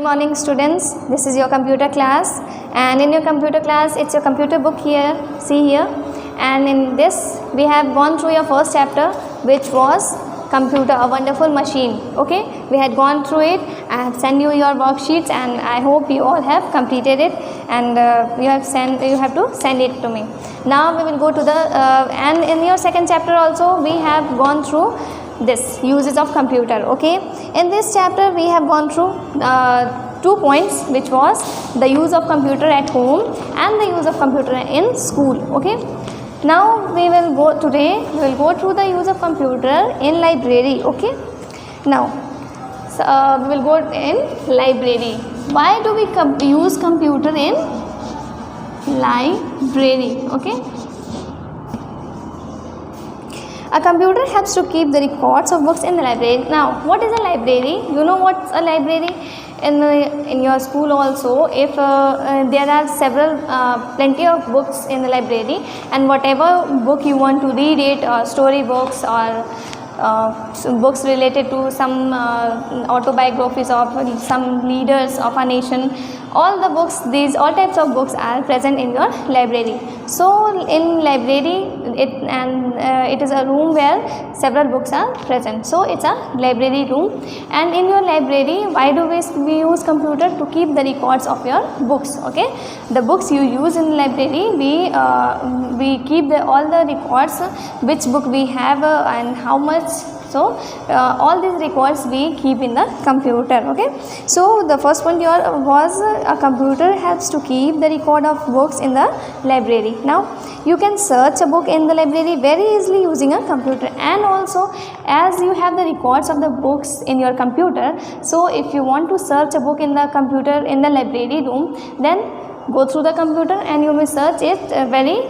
morning students, this is your computer class, and in your computer class it's your computer book here, see here, and in this we have gone through your first chapter, which was computer, a wonderful machine. Okay, we had gone through it. I have sent you your worksheets and I hope you all have completed it, and you have to send it to me. Now we will go to the and in your second chapter also we have gone through this uses of computer. Okay, in this chapter we have gone through 2 points, which was the use of computer at home and the use of computer in school. Okay, now we will go through the use of computer in library. Okay, now we will go in library. Why do we use computer in library? Okay, a computer helps to keep the records of books in the library. Now, what is a library? You know what's a library? In your school also, if there are plenty of books in the library, and whatever book you want to read it, story books or books related to some autobiographies of some leaders of a nation, all the books, all types of books are present in your library. So in library it is a room where several books are present, so it's a library room. And in your library, why do we use computer? To keep the records of your books. Okay, the books you use in library, we keep all the records, which book we have and how much. So all these records we keep in the computer. Okay, so the first one here was a computer helps to keep the record of books in the library. Now you can search a book in the library very easily using a computer, and also as you have the records of the books in your computer, so if you want to search a book in the computer in the library room, then go through the computer and you may search it very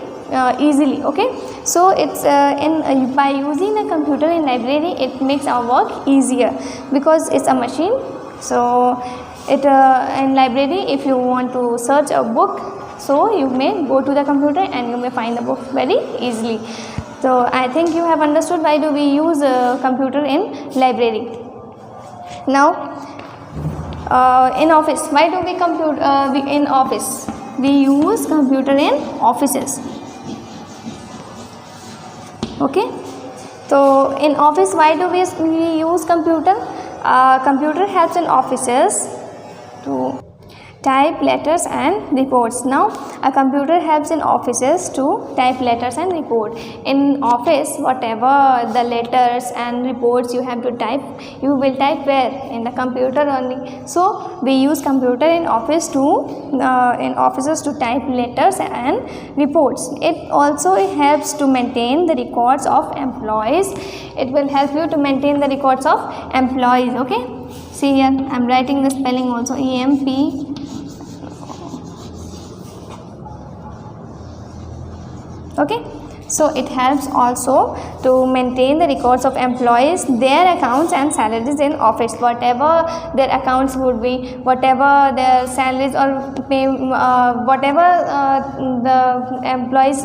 easily. Okay, so it's by using a computer in library, it makes our work easier because it's a machine. So it in library, if you want to search a book, so you may go to the computer and you may find the book very easily. So I think you have understood why do we use a computer in library. Now in office, why do we in office? We use computer in offices. Okay, so in office, why do we use computer? Computer helps in offices to type letters and reports. Now a computer helps in offices to type letters and report. In office, whatever the letters and reports you have to type, you will type where? In the computer only. So we use computer in offices to type letters and reports. It also helps to maintain the records of employees. It will help you to maintain the records of employees. Okay, see here I am writing the spelling also, EMP. Okay, so it helps also to maintain the records of employees, their accounts and salaries in office. Whatever their accounts would be, whatever their salaries or whatever the employees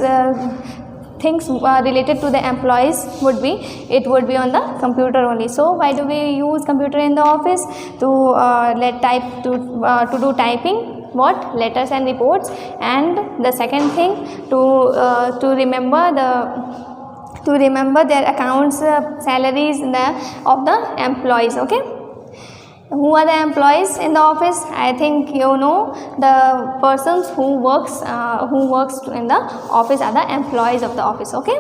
things related to the employees would be, it would be on the computer only. So why do we use computer in the office? To do typing, what? Letters and reports, and the second thing to remember their accounts, salaries of the employees. Okay, who are the employees in the office? I think you know the persons who works in the office are the employees of the office. Okay,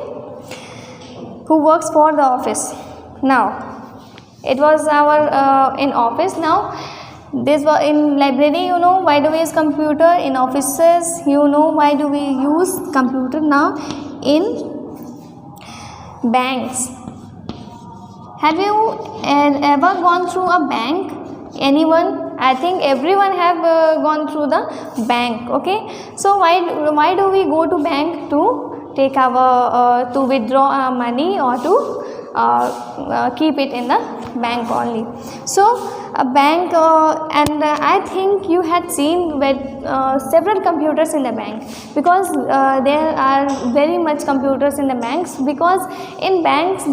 who works for the office. Now it was our in office. Now this was in library. You know why do we use computer? In offices, you know why do we use computer? Now in banks, have you ever gone through a bank? Anyone? I think everyone have gone through the bank. Okay, so why do we go to bank? To take our to withdraw our money or to keep it in the bank only. So a bank, and I think you had seen several computers in the bank, because there are very much computers in the banks, because in banks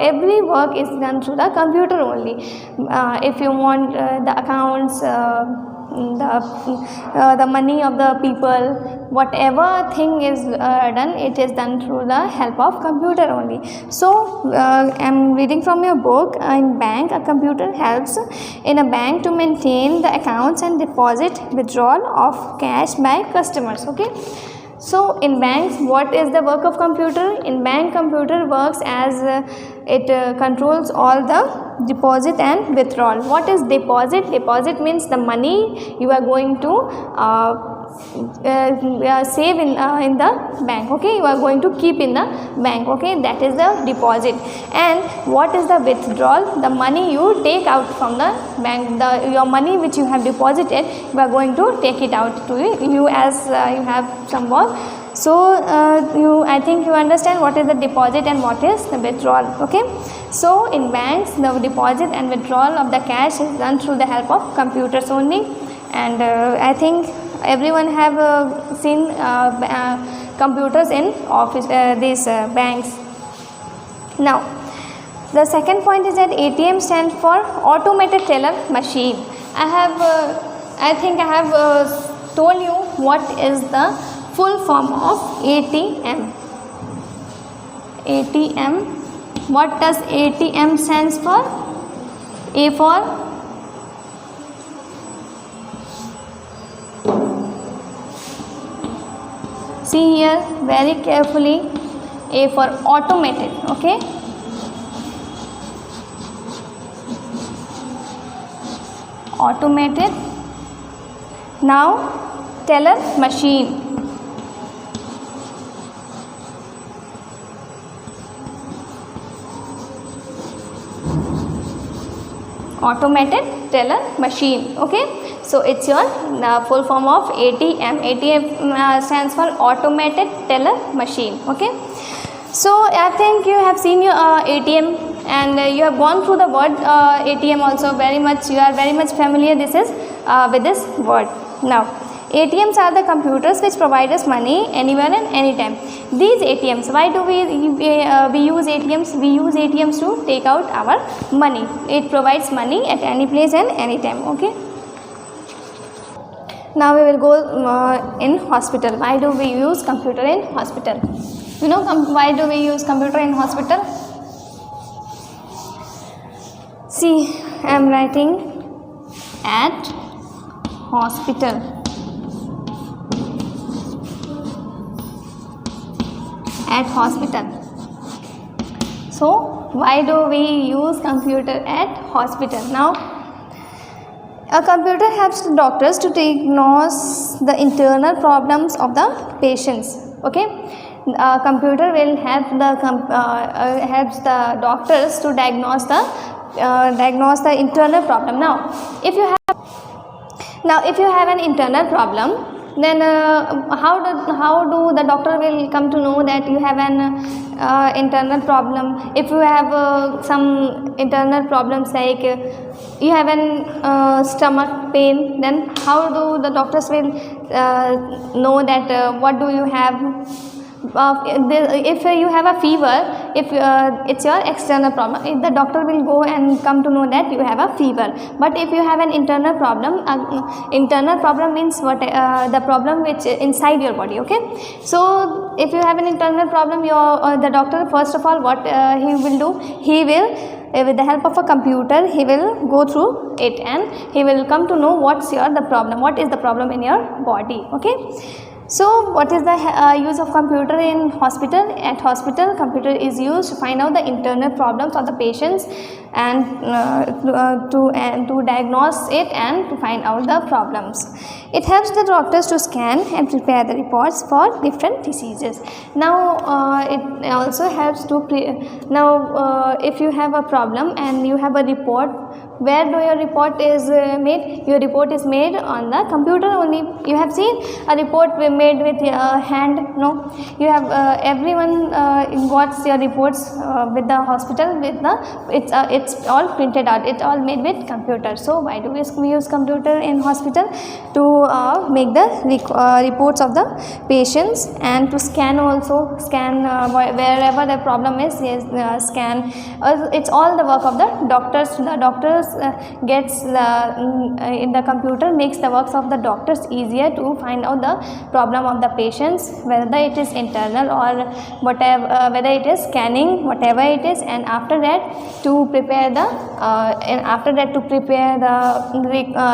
every work is done through the computer only. If you want the accounts, the money of the people, whatever thing is done, it is done through the help of computer only. So I am reading from your book. In bank, a computer helps in a bank to maintain the accounts and deposit withdrawal of cash by customers. Okay. So in banks, what is the work of computer? In bank, computer works as it controls all the deposit and withdrawal. What is deposit? Deposit means the money you are going to save in the bank. Okay, you are going to keep in the bank. Okay, that is the deposit. And what is the withdrawal? The money you take out from the bank, your money which you have deposited, you are going to take it out to you as you have some work. So I think you understand what is the deposit and what is the withdrawal. Okay, so in banks, the deposit and withdrawal of the cash is done through the help of computers only. And I think everyone have seen computers in office, these banks. Now the second point is that ATM stands for automated teller machine. I think I have told you what is the full form of ATM. ATM, what does ATM stands for? A for see here very carefully, A for automated. Okay, automated. Now teller machine. Automated teller machine. Okay, so it's your full form of ATM. ATM stands for automated teller machine. Okay, so I think you have seen your ATM, and you have gone through the word ATM also very much. You are very much familiar with this word. Now ATMs are the computers which provide us money anywhere and anytime. These ATMs, why do we use ATMs? We use ATMs to take out our money. It provides money at any place and anytime. Okay. Now we will go in hospital. Why do we use computer in hospital? You know why do we use computer in hospital? See, I am writing at hospital. At hospital. So why do we use computer at hospital? Now a computer helps the doctors to diagnose the internal problems of the patients. Okay, a computer will help helps the doctors to diagnose the internal problem. Now if you have an internal problem, then how do the doctor will come to know that you have an internal problem? If you have some internal problems like you have an stomach pain, then how do the doctors will know that what do you have? If you have a fever, if it's your external problem, the doctor will go and come to know that you have a fever. But if you have an internal problem means what the problem which inside your body. Okay, so if you have an internal problem, the doctor first of all what he will do, he will with the help of a computer he will go through it and he will come to know what is the problem in your body. Okay. So what is the use of computer in hospital? At hospital, computer is used to find out the internal problems of the patients and to diagnose it and to find out the problems. It helps the doctors to scan and prepare the reports for different diseases. Now it also helps to if you have a problem and you have a report where do your report is made? Your report is made on the computer only. You have seen a report made with hand? No. You have everyone got your reports with the hospital with the it's all printed out. It's all made with computer. So why do we use computer in hospital? To make the reports of the patients, and to scan also, scan wherever the problem is, scan. It's all the work of the doctors. The doctors gets in the computer, makes the works of the doctors easier to find out the problem of the patients, whether it is internal or whatever, whether it is scanning, whatever it is, and after that to prepare the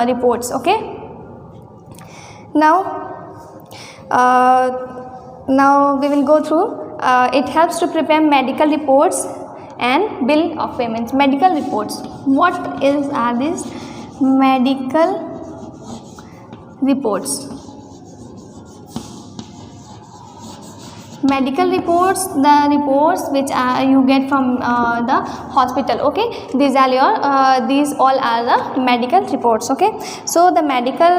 reports. Okay. Now we will go through. It helps to prepare medical reports and bill of payments. Medical reports. What are these medical reports? Medical reports, the reports which you get from the hospital. Okay, these are your these all are the medical reports. Okay, so the medical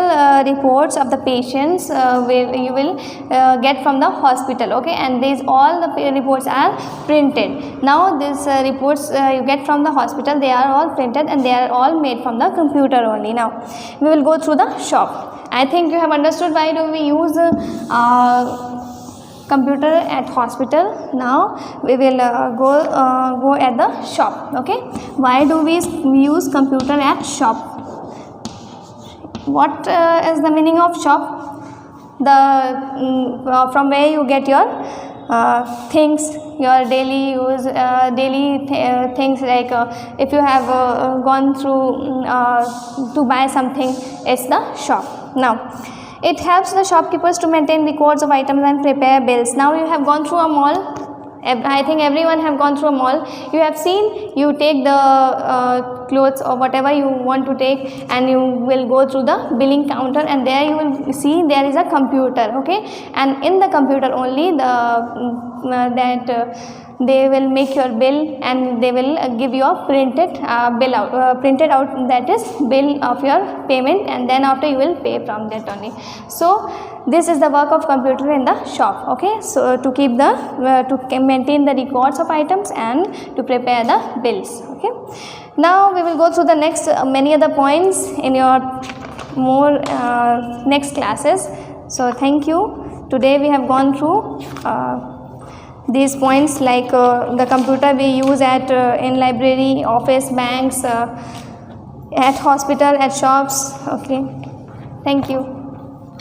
reports of the patients you will get from the hospital. Okay, and these all the reports are printed. Now these reports you get from the hospital, they are all printed and they are all made from the computer only. Now we will go through the shop. I think you have understood why do we use computer at hospital. Now we will go at the shop. Okay, why do we use computer at shop? What is the meaning of shop? The from where you get your things, your daily use, things, like if you have gone through to buy something, it's the shop. Now it helps the shopkeepers to maintain records of items and prepare bills. Now you have gone through a mall. I think everyone have gone through a mall. You have seen, you take the clothes or whatever you want to take, and you will go through the billing counter, and there you will see there is a computer. Okay, and in the computer only they will make your bill, and they will give you a printed bill out, printed out, that is bill of your payment, and then after you will pay from that only. So this is the work of computer in the shop. Okay, so to keep the to maintain the records of items and to prepare the bills. Okay, now we will go through the next many other points in your more next classes. So thank you. Today we have gone through these points, like the computer we use at in library, office, banks, at hospital, at shops. Okay, thank you.